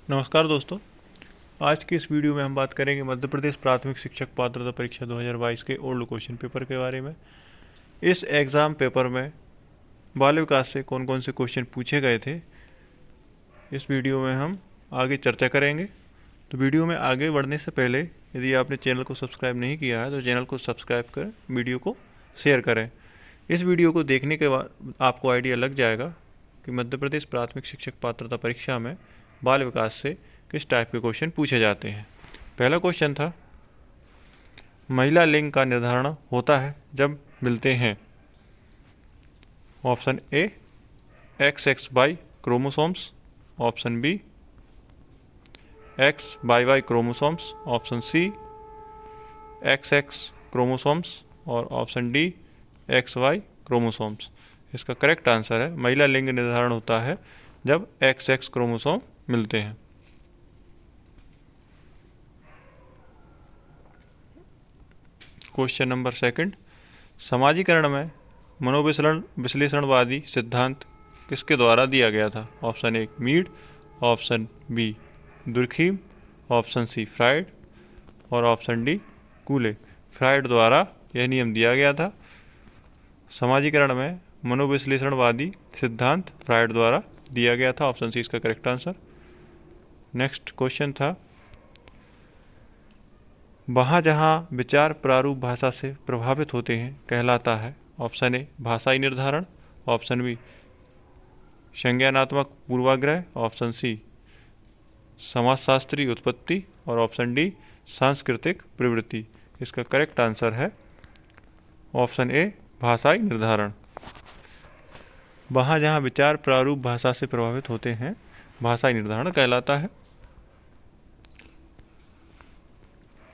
नमस्कार दोस्तों। आज की इस वीडियो में हम बात करेंगे मध्य प्रदेश प्राथमिक शिक्षक पात्रता परीक्षा 2022 के ओल्ड क्वेश्चन पेपर के बारे में। इस एग्ज़ाम पेपर में बाल विकास से कौन कौन से क्वेश्चन पूछे गए थे, इस वीडियो में हम आगे चर्चा करेंगे। तो वीडियो में आगे बढ़ने से पहले यदि आपने चैनल को सब्सक्राइब नहीं किया है तो चैनल को सब्सक्राइब कर वीडियो को शेयर करें। इस वीडियो को देखने के बाद आपको आइडिया लग जाएगा कि मध्य प्रदेश प्राथमिक शिक्षक पात्रता परीक्षा में बाल विकास से किस टाइप के क्वेश्चन पूछे जाते हैं। पहला क्वेश्चन था, महिला लिंग का निर्धारण होता है जब मिलते हैं option A XXY chromosomes, option B XYY chromosomes, option C XX chromosomes और ऑप्शन डी XY क्रोमोसोम्स। इसका करेक्ट आंसर है महिला लिंग निर्धारण होता है जब XX क्रोमोसोम मिलते हैं। क्वेश्चन नंबर सेकंड, समाजीकरण में विश्लेषणवादी सिद्धांत किसके द्वारा दिया गया था? Option A Mead, option B Durkheim, option C Freud और ऑप्शन डी कूले। फ्राइड द्वारा यह नियम दिया गया था। समाजीकरण में मनोविश्लेषणवादी सिद्धांत फ्राइड द्वारा दिया गया था। ऑप्शन सी इसका करेक्ट आंसर। नेक्स्ट क्वेश्चन था, वहाँ जहाँ विचार प्रारूप भाषा से प्रभावित होते हैं कहलाता है? ऑप्शन ए भाषाई निर्धारण, ऑप्शन बी संज्ञानात्मक पूर्वाग्रह, ऑप्शन सी समाजशास्त्रीय उत्पत्ति और ऑप्शन डी सांस्कृतिक प्रवृत्ति। इसका करेक्ट आंसर है ऑप्शन ए भाषाई निर्धारण। वहाँ जहाँ विचार प्रारूप भाषा से प्रभावित होते हैं भाषाई निर्धारण कहलाता है।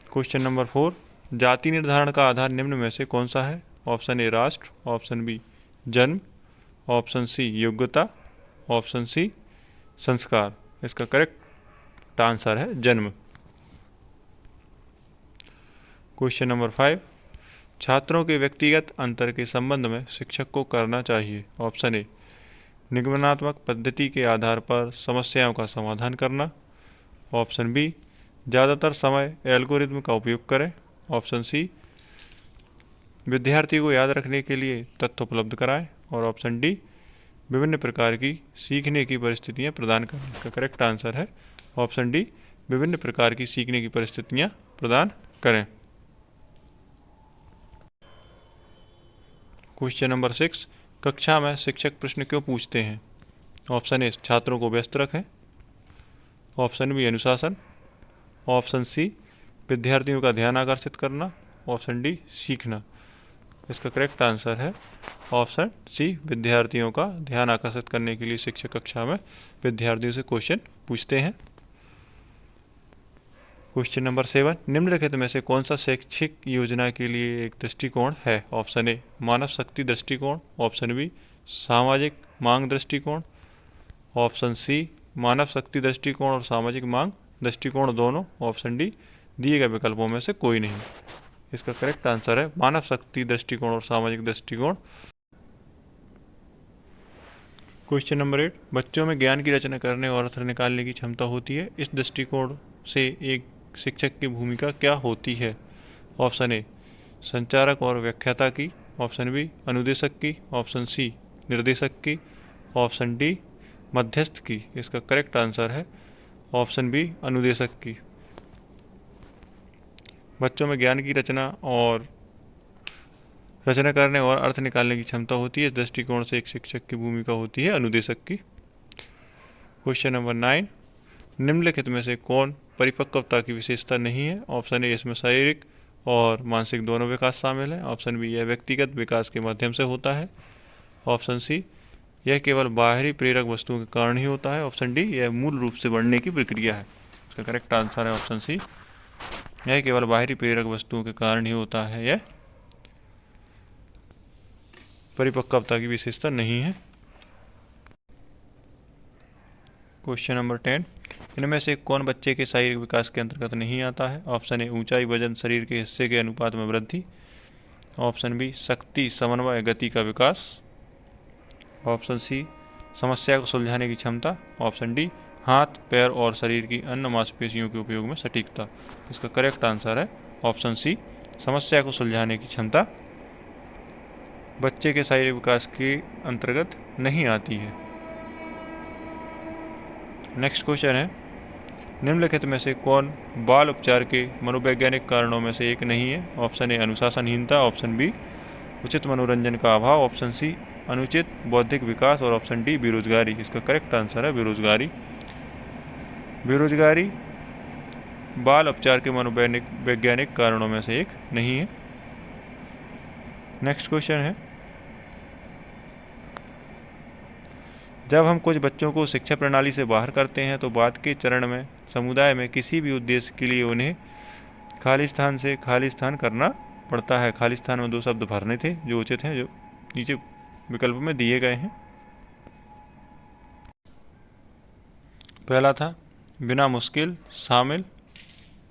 क्वेश्चन नंबर 4, जाति निर्धारण का आधार निम्न में से कौन सा है? ऑप्शन ए राष्ट्र, ऑप्शन बी जन्म, ऑप्शन सी योग्यता, ऑप्शन सी संस्कार। इसका करेक्ट आंसर है जन्म। क्वेश्चन नंबर 5, छात्रों के व्यक्तिगत अंतर के संबंध में शिक्षक को करना चाहिए? ऑप्शन ए निगमनात्मक पद्धति के आधार पर समस्याओं का समाधान करना, ऑप्शन बी ज़्यादातर समय एल्गोरिथम का उपयोग करें, ऑप्शन सी विद्यार्थी को याद रखने के लिए तथ्य उपलब्ध कराएं और ऑप्शन डी विभिन्न प्रकार की सीखने की परिस्थितियां प्रदान करें। इसका करेक्ट आंसर है ऑप्शन डी विभिन्न प्रकार की सीखने की परिस्थितियां प्रदान करें। क्वेश्चन नंबर 6, कक्षा में शिक्षक प्रश्न क्यों पूछते हैं? ऑप्शन ए छात्रों को व्यस्त रखें, ऑप्शन बी अनुशासन, ऑप्शन सी विद्यार्थियों का ध्यान आकर्षित करना, ऑप्शन डी सीखना। इसका करेक्ट आंसर है ऑप्शन सी विद्यार्थियों का ध्यान आकर्षित करने के लिए शिक्षक कक्षा में विद्यार्थियों से क्वेश्चन पूछते हैं। क्वेश्चन नंबर 7, निम्नलिखित में से कौन सा शैक्षिक योजना के लिए एक दृष्टिकोण है? ऑप्शन ए मानव शक्ति दृष्टिकोण, ऑप्शन बी सामाजिक मांग दृष्टिकोण, ऑप्शन सी मानव शक्ति दृष्टिकोण और सामाजिक मांग दृष्टिकोण दोनों, ऑप्शन डी दिए गए विकल्पों में से कोई नहीं। इसका करेक्ट आंसर है मानव शक्ति दृष्टिकोण और सामाजिक दृष्टिकोण। क्वेश्चन नंबर 8, बच्चों में ज्ञान की रचना करने और अर्थ निकालने की क्षमता होती है। इस दृष्टिकोण से एक शिक्षक की भूमिका क्या होती है? ऑप्शन ए संचारक और व्याख्याता की, ऑप्शन बी अनुदेशक की, ऑप्शन सी निर्देशक की, ऑप्शन डी मध्यस्थ की। इसका करेक्ट आंसर है ऑप्शन बी अनुदेशक की। बच्चों में ज्ञान की रचना करने और अर्थ निकालने की क्षमता होती है। इस दृष्टिकोण से एक शिक्षक की भूमिका होती है अनुदेशक की। क्वेश्चन नंबर 9, निम्नलिखित में से कौन परिपक्वता की विशेषता नहीं है? ऑप्शन ए इसमें शारीरिक और मानसिक दोनों विकास शामिल है, ऑप्शन बी यह व्यक्तिगत विकास के माध्यम से होता है, ऑप्शन सी यह केवल बाहरी प्रेरक वस्तुओं के कारण ही होता है, ऑप्शन डी यह मूल रूप से बढ़ने की प्रक्रिया है। इसका करेक्ट आंसर है ऑप्शन सी यह केवल बाहरी प्रेरक वस्तुओं के कारण ही होता है, यह परिपक्वता की विशेषता नहीं है। क्वेश्चन नंबर 10, इनमें से कौन बच्चे के शारीरिक विकास के अंतर्गत नहीं आता है? ऑप्शन ए ऊंचाई वजन शरीर के हिस्से के अनुपात में वृद्धि, ऑप्शन बी शक्ति समन्वय गति का विकास, ऑप्शन सी समस्या को सुलझाने की क्षमता, ऑप्शन डी हाथ, पैर और शरीर की अन्य मांसपेशियों के उपयोग में सटीकता। इसका करेक्ट आंसर है ऑप्शन सी, समस्या को सुलझाने की क्षमता बच्चे के शारीरिक विकास के अंतर्गत नहीं आती है। नेक्स्ट क्वेश्चन है, निम्नलिखित में से कौन बाल उपचार के मनोवैज्ञानिक कारणों में से एक नहीं है? ऑप्शन ए अनुशासनहीनता, ऑप्शन बी उचित मनोरंजन का अभाव, ऑप्शन सी अनुचित बौद्धिक विकास और ऑप्शन डी बेरोजगारी। इसका करेक्ट आंसर है बेरोजगारी। बेरोजगारी बाल उपचार के मनोवैज्ञानिक कारणों में से एक नहीं है। नेक्स्ट क्वेश्चन है, जब हम कुछ बच्चों को शिक्षा प्रणाली से बाहर करते हैं तो बाद के चरण में समुदाय में किसी भी उद्देश्य के लिए उन्हें खाली स्थान से खाली स्थान करना पड़ता है। खाली स्थान में 2 शब्द भरने थे जो उचित हैं, जो नीचे विकल्प में दिए गए हैं। पहला था बिना मुश्किल, शामिल,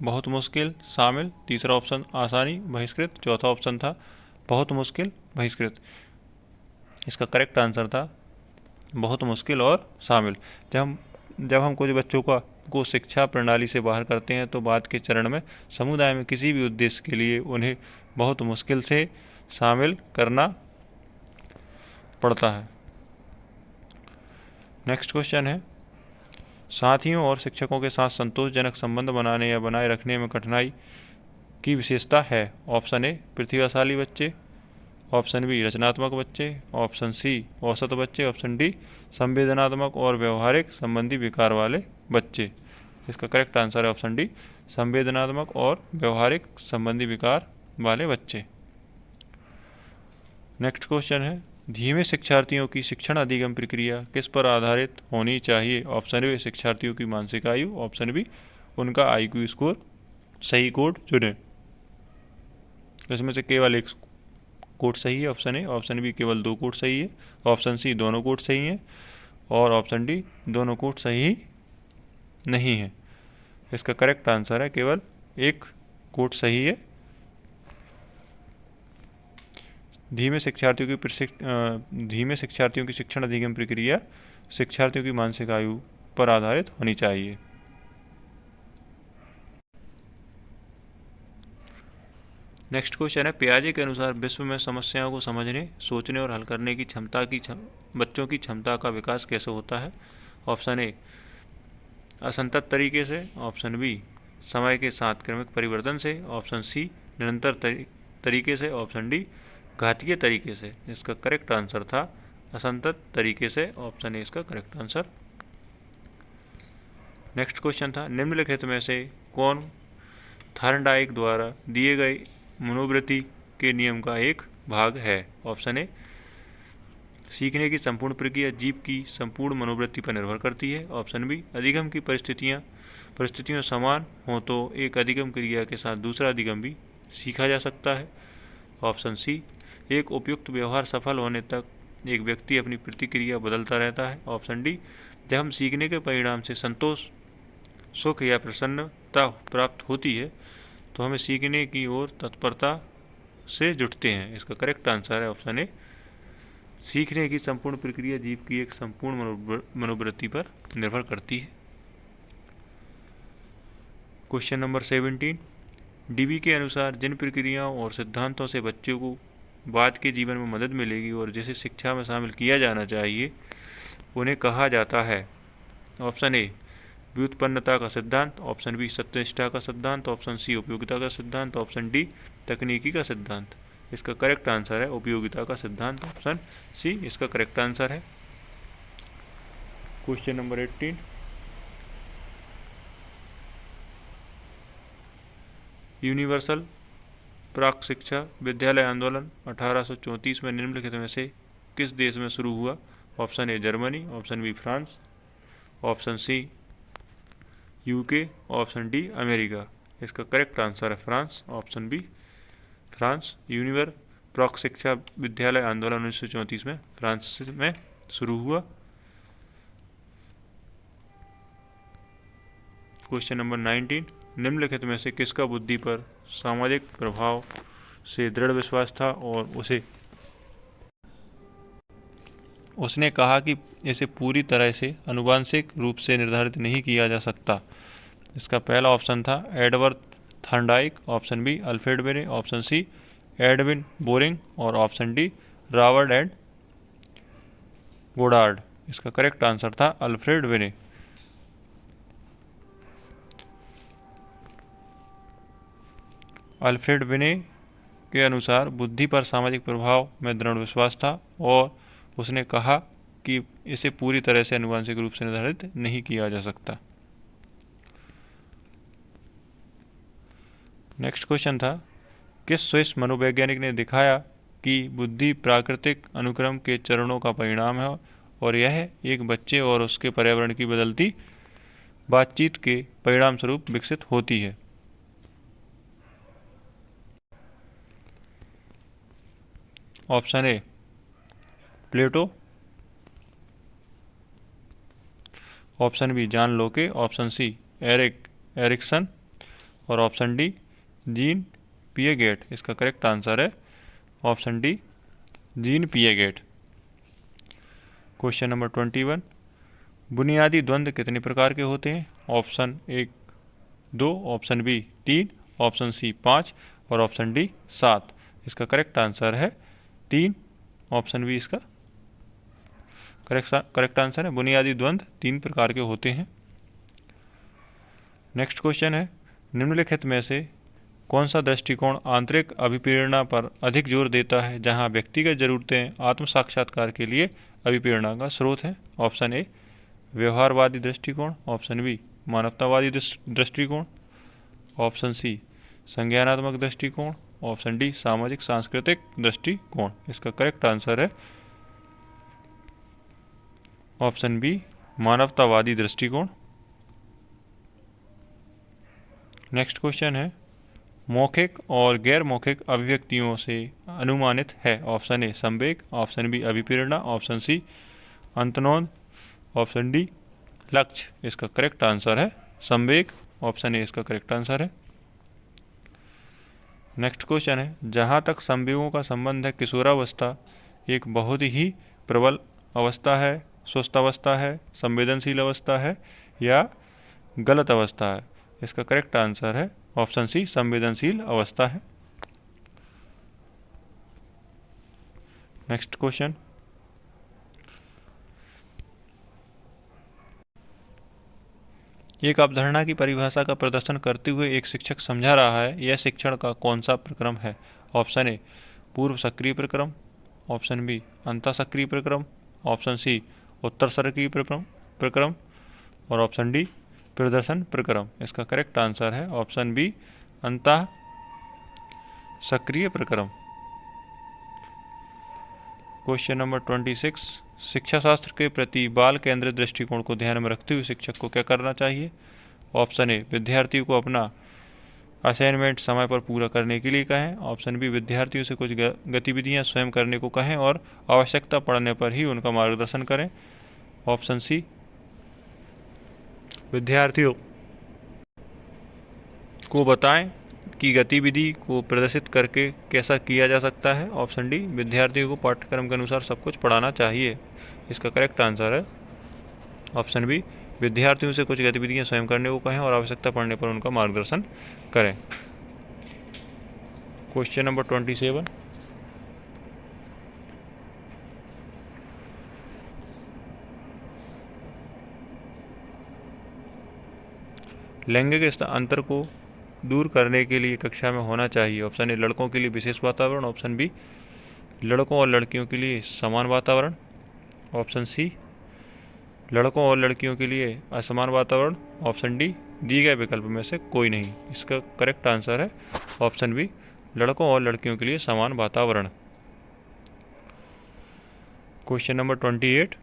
बहुत मुश्किल, शामिल। तीसरा ऑप्शन आसानी, बहिष्कृत। चौथा ऑप्शन था बहुत मुश्किल, बहिष्कृत। इसका करेक्ट आंसर था बहुत मुश्किल और शामिल। जब हम कुछ बच्चों को शिक्षा प्रणाली से बाहर करते हैं तो बाद के चरण में समुदाय में किसी भी उद्देश्य के लिए उन्हें बहुत मुश्किल से शामिल करना पड़ता है। नेक्स्ट क्वेश्चन है, साथियों और शिक्षकों के साथ संतोषजनक संबंध बनाने या बनाए रखने में कठिनाई की विशेषता है। ऑप्शन ए प्रतिभाशाली बच्चे, ऑप्शन बी रचनात्मक बच्चे, ऑप्शन सी औसत बच्चे, ऑप्शन डी संवेदनात्मक और व्यवहारिक संबंधी विकार वाले बच्चे। इसका करेक्ट आंसर है ऑप्शन डी संवेदनात्मक और व्यवहारिक संबंधी विकार वाले बच्चे। नेक्स्ट क्वेश्चन है, धीमे शिक्षार्थियों की शिक्षण अधिगम प्रक्रिया किस पर आधारित होनी चाहिए? ऑप्शन ए शिक्षार्थियों की मानसिक आयु, ऑप्शन बी उनका IQ स्कोर। सही कोड चुनें। इसमें से केवल एक कोड सही है, ऑप्शन ए। ऑप्शन बी केवल 2 कोड सही है, ऑप्शन सी दोनों कोड सही हैं और ऑप्शन डी दोनों कोड सही नहीं है। इसका करेक्ट आंसर है केवल एक कोड सही है। धीमे शिक्षार्थियों की शिक्षण अधिगम प्रक्रिया शिक्षार्थियों की मानसिक आयु पर आधारित होनी चाहिए। नेक्स्ट क्वेश्चन है, पियाजे के अनुसार विश्व में समस्याओं को समझने, सोचने और हल करने की क्षमता बच्चों की क्षमता का विकास कैसे होता है? ऑप्शन ए असंतत तरीके से, ऑप्शन बी समय के साथ क्रमिक परिवर्तन से, ऑप्शन सी निरंतर तरीके से, ऑप्शन डी घातीय तरीके से। इसका करेक्ट आंसर था असंतत तरीके से, ऑप्शन ए इसका करेक्ट आंसर। नेक्स्ट क्वेश्चन था, निम्नलिखित में से कौन थॉर्नडाइक द्वारा दिए गए मनोवृत्ति के नियम का एक भाग है? ऑप्शन ए सीखने की संपूर्ण प्रक्रिया जीव की संपूर्ण मनोवृत्ति पर निर्भर करती है, ऑप्शन बी अधिगम की परिस्थितियाँ समान हो तो एक अधिगम क्रिया के साथ दूसरा अधिगम भी सीखा जा सकता है, ऑप्शन सी एक उपयुक्त व्यवहार सफल होने तक एक व्यक्ति अपनी प्रतिक्रिया बदलता रहता है, ऑप्शन डी जब हम सीखने के परिणाम से संतोष, सुख या प्रसन्नता प्राप्त होती है तो हमें सीखने की ओर तत्परता से जुटते हैं। इसका करेक्ट आंसर है ऑप्शन ए सीखने की संपूर्ण प्रक्रिया जीव की एक संपूर्ण मनोवृत्ति पर निर्भर करती है। क्वेश्चन नंबर 17, डीबी के अनुसार जिन प्रक्रियाओं और सिद्धांतों से बच्चों को बाद के जीवन में मदद मिलेगी और जिसे शिक्षा में शामिल किया जाना चाहिए उन्हें कहा जाता है? ऑप्शन ए व्युत्पन्नता का सिद्धांत, ऑप्शन बी सत्यनिष्ठा का सिद्धांत, ऑप्शन सी उपयोगिता का सिद्धांत, ऑप्शन डी तकनीकी का सिद्धांत। इसका करेक्ट आंसर है उपयोगिता का सिद्धांत, ऑप्शन सी इसका करेक्ट आंसर है। क्वेश्चन नंबर 18, यूनिवर्सल प्राक शिक्षा विद्यालय आंदोलन 1834 में निम्नलिखित में से किस देश में शुरू हुआ? Option A Germany, option B France, option C UK, option D America. इसका करेक्ट आंसर है France, option B France. Universal प्राक शिक्षा विद्यालय आंदोलन 1934 में फ्रांस में शुरू हुआ। क्वेश्चन नंबर 19, निम्नलिखित में से किसका बुद्धि पर सामाजिक प्रभाव से दृढ़ विश्वास था और उसने कहा कि इसे पूरी तरह से आनुवंशिक रूप से निर्धारित नहीं किया जा सकता। इसका पहला ऑप्शन था Edward Thorndike, option B Alfred वेने, option C Edwin boring और option D Robert and Goddard. इसका करेक्ट आंसर था अल्फ्रेड वेने। अल्फ्रेड वेने के अनुसार बुद्धि पर सामाजिक प्रभाव में दृढ़ विश्वास था और उसने कहा कि इसे पूरी तरह से आनुवंशिक रूप से निर्धारित नहीं किया जा सकता। नेक्स्ट क्वेश्चन था, किस स्विस मनोवैज्ञानिक ने दिखाया कि बुद्धि प्राकृतिक अनुक्रम के चरणों का परिणाम है और यह एक बच्चे और उसके पर्यावरण की बदलती बातचीत के परिणाम स्वरूप विकसित होती है। Option A Plato, option B John Locke, option C Erikson और ऑप्शन डी जीन पिएगेट। इसका करेक्ट आंसर है option D Jean Piaget. Question number 21, बुनियादी द्वंद्व कितने प्रकार के होते हैं? Option A 2, option B 3, option C 5 और ऑप्शन डी 7। इसका करेक्ट आंसर है 3, ऑप्शन बी इसका करेक्ट आंसर है। बुनियादी द्वंद्व 3 प्रकार के होते हैं। नेक्स्ट क्वेश्चन है, निम्नलिखित में से कौन सा दृष्टिकोण आंतरिक अभिप्रेरणा पर अधिक जोर देता है जहां व्यक्तिगत जरूरतें आत्म साक्षात्कार के लिए अभिप्रेरणा का स्रोत है? ऑप्शन ए व्यवहारवादी दृष्टिकोण, ऑप्शन बी मानवतावादी दृष्टिकोण, ऑप्शन सी संज्ञानात्मक दृष्टिकोण, ऑप्शन डी सामाजिक सांस्कृतिक दृष्टिकोण। इसका करेक्ट आंसर है ऑप्शन बी मानवतावादी दृष्टिकोण। नेक्स्ट क्वेश्चन है, मौखिक और गैर मौखिक अभिव्यक्तियों से अनुमानित है? ऑप्शन ए संवेग, ऑप्शन बी अभिप्रेरणा, ऑप्शन सी अंतर्नोद, ऑप्शन डी लक्ष्य। इसका करेक्ट आंसर है संवेग, ऑप्शन ए इसका करेक्ट आंसर है। नेक्स्ट क्वेश्चन है, जहाँ तक संवेगों का संबंध है किशोरावस्था एक बहुत ही प्रबल अवस्था है, सुस्त अवस्था है, संवेदनशील अवस्था है या गलत अवस्था है? इसका करेक्ट आंसर है ऑप्शन सी संवेदनशील अवस्था है। नेक्स्ट क्वेश्चन, एक अवधारणा की परिभाषा का प्रदर्शन करते हुए एक शिक्षक समझा रहा है, यह शिक्षण का कौन सा प्रक्रम है? ऑप्शन ए पूर्व सक्रिय प्रक्रम, ऑप्शन बी अंतः सक्रिय प्रक्रम, ऑप्शन सी उत्तर सक्रिय प्रक्रम और ऑप्शन डी प्रदर्शन प्रक्रम। इसका करेक्ट आंसर है ऑप्शन बी अंतः सक्रिय प्रक्रम। क्वेश्चन नंबर 26, शिक्षा शास्त्र के प्रति बाल केंद्रित दृष्टिकोण को ध्यान में रखते हुए शिक्षक को क्या करना चाहिए? ऑप्शन ए विद्यार्थियों को अपना असाइनमेंट समय पर पूरा करने के लिए कहें, ऑप्शन बी विद्यार्थियों से कुछ गतिविधियां स्वयं करने को कहें और आवश्यकता पड़ने पर ही उनका मार्गदर्शन करें, ऑप्शन सी विद्यार्थियों को बताएं कि गतिविधि को प्रदर्शित करके कैसा किया जा सकता है, ऑप्शन डी विद्यार्थियों को पाठ्यक्रम के अनुसार सब कुछ पढ़ाना चाहिए। इसका करेक्ट आंसर है ऑप्शन बी विद्यार्थियों से कुछ गतिविधियां स्वयं करने को कहें और आवश्यकता पड़ने पर उनका मार्गदर्शन करें। क्वेश्चन नंबर 27, लैंगिक अंतर को दूर करने के लिए कक्षा में होना चाहिए? ऑप्शन ए लड़कों के लिए विशेष वातावरण, ऑप्शन बी लड़कों और लड़कियों के लिए समान वातावरण, ऑप्शन सी लड़कों और लड़कियों के लिए असमान वातावरण, ऑप्शन डी दिए गए विकल्प में से कोई नहीं। इसका करेक्ट आंसर है ऑप्शन बी लड़कों और लड़कियों के लिए समान वातावरण। क्वेश्चन नंबर 28,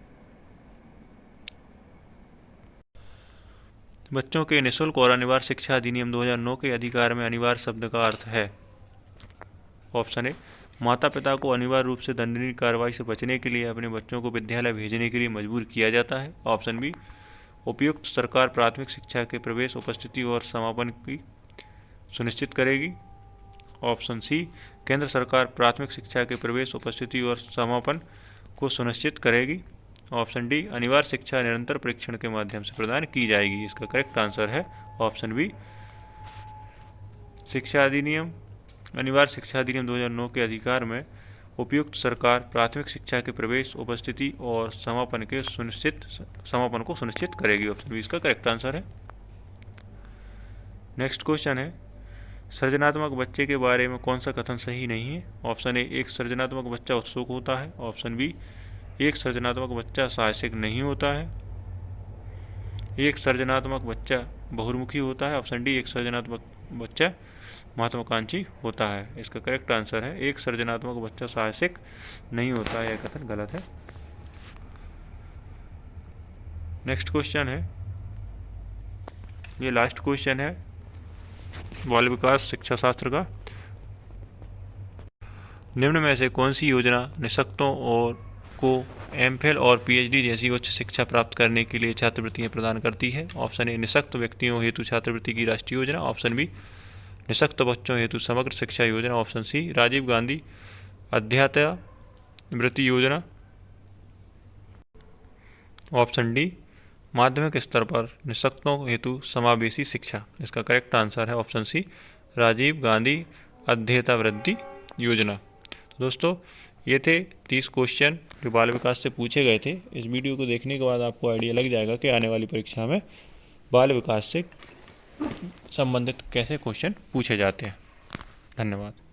बच्चों के निःशुल्क और अनिवार्य शिक्षा अधिनियम 2009 के अधिकार में अनिवार्य शब्द का अर्थ है? ऑप्शन ए माता पिता को अनिवार्य रूप से दंडनीय कार्रवाई से बचने के लिए अपने बच्चों को विद्यालय भेजने के लिए मजबूर किया जाता है, ऑप्शन बी उपयुक्त सरकार प्राथमिक शिक्षा के प्रवेश उपस्थिति और समापन की सुनिश्चित करेगी, ऑप्शन सी केंद्र सरकार प्राथमिक शिक्षा के प्रवेश उपस्थिति और समापन को सुनिश्चित करेगी। ऑप्शन डी, अनिवार्य शिक्षा निरंतर परीक्षण के माध्यम से प्रदान की जाएगी। इसका करेक्ट आंसर है ऑप्शन बी, शिक्षा अधिनियम, अनिवार्य शिक्षा अधिनियम 2009 के अधिकार में उपयुक्त सरकार प्राथमिक शिक्षा के प्रवेश, उपस्थिति और समापन को सुनिश्चित करेगी। ऑप्शन बी इसका करेक्ट आंसर है। नेक्स्ट क्वेश्चन है, सृजनात्मक बच्चे के बारे में कौन सा कथन सही नहीं है? ऑप्शन ए, एक सृजनात्मक बच्चा उत्सुक होता है। ऑप्शन बी, एक सृजनात्मक बच्चा साहसिक नहीं होता है। एक सृजनात्मक बच्चा बहुमुखी होता है। ऑप्शन डी, एक सृजनात्मक बच्चा महत्वाकांक्षी होता है। इसका करेक्ट आंसर है, एक सृजनात्मक बच्चा साहसिक नहीं होता है। यह कथन गलत है। नेक्स्ट क्वेश्चन है, ये लास्ट क्वेश्चन है बाल विकास शिक्षा शास्त्र का। निम्न में से कौन सी योजना निःशक्तों और को एमफिल और पीएचडी जैसी उच्च शिक्षा प्राप्त करने के लिए छात्रवृत्तियां प्रदान करती है? ऑप्शन ए, निःशक्त व्यक्तियों हेतु छात्रवृत्ति की राष्ट्रीय योजना। ऑप्शन बी, निःशक्त बच्चों हेतु समग्र शिक्षा योजना। ऑप्शन सी, राजीव गांधी अध्यापवृत्ति योजना। ऑप्शन डी, माध्यमिक स्तर पर निःशक्तों हेतु समावेशी शिक्षा। इसका करेक्ट आंसर है ऑप्शन सी, राजीव गांधी अध्येतावृत्ति योजना। तो दोस्तों, ये थे 30 क्वेश्चन जो बाल विकास से पूछे गए थे। इस वीडियो को देखने के बाद आपको आइडिया लग जाएगा कि आने वाली परीक्षा में बाल विकास से संबंधित कैसे क्वेश्चन पूछे जाते हैं। धन्यवाद।